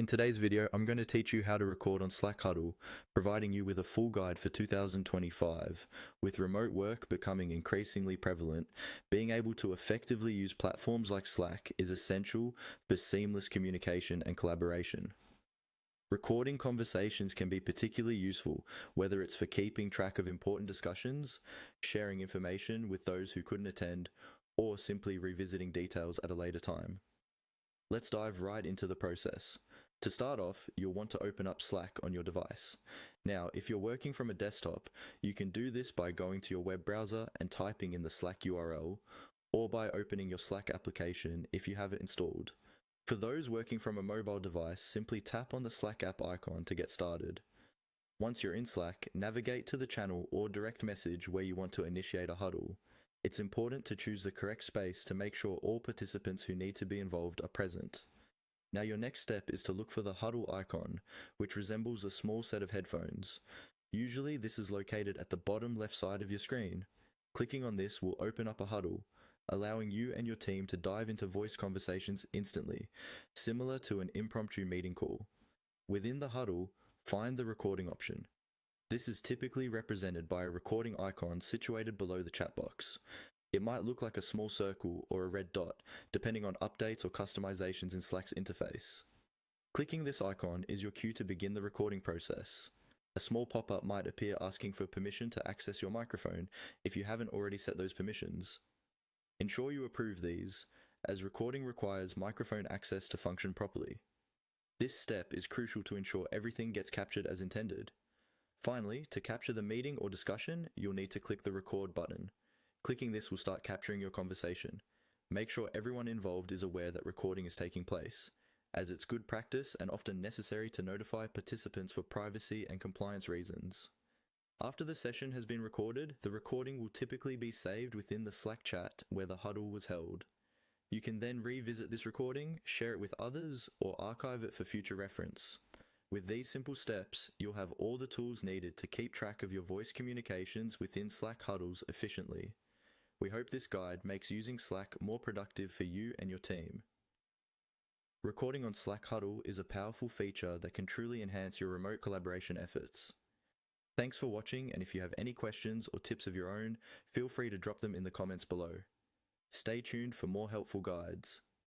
In today's video, I'm going to teach you how to record on Slack Huddle, providing you with a full guide for 2025. With remote work becoming increasingly prevalent, being able to effectively use platforms like Slack is essential for seamless communication and collaboration. Recording conversations can be particularly useful, whether it's for keeping track of important discussions, sharing information with those who couldn't attend, or simply revisiting details at a later time. Let's dive right into the process. To start off, you'll want to open up Slack on your device. Now, if you're working from a desktop, you can do this by going to your web browser and typing in the Slack URL, or by opening your Slack application if you have it installed. For those working from a mobile device, simply tap on the Slack app icon to get started. Once you're in Slack, navigate to the channel or direct message where you want to initiate a huddle. It's important to choose the correct space to make sure all participants who need to be involved are present. Now your next step is to look for the huddle icon, which resembles a small set of headphones. Usually this is located at the bottom left side of your screen. Clicking on this will open up a huddle, allowing you and your team to dive into voice conversations instantly, similar to an impromptu meeting call. Within the huddle, find the recording option. This is typically represented by a recording icon situated below the chat box. It might look like a small circle or a red dot, depending on updates or customizations in Slack's interface. Clicking this icon is your cue to begin the recording process. A small pop-up might appear asking for permission to access your microphone if you haven't already set those permissions. Ensure you approve these, as recording requires microphone access to function properly. This step is crucial to ensure everything gets captured as intended. Finally, to capture the meeting or discussion, you'll need to click the record button. Clicking this will start capturing your conversation. Make sure everyone involved is aware that recording is taking place, as it's good practice and often necessary to notify participants for privacy and compliance reasons. After the session has been recorded, the recording will typically be saved within the Slack chat where the huddle was held. You can then revisit this recording, share it with others, or archive it for future reference. With these simple steps, you'll have all the tools needed to keep track of your voice communications within Slack huddles efficiently. We hope this guide makes using Slack more productive for you and your team. Recording on Slack Huddle is a powerful feature that can truly enhance your remote collaboration efforts. Thanks for watching, and if you have any questions or tips of your own, feel free to drop them in the comments below. Stay tuned for more helpful guides.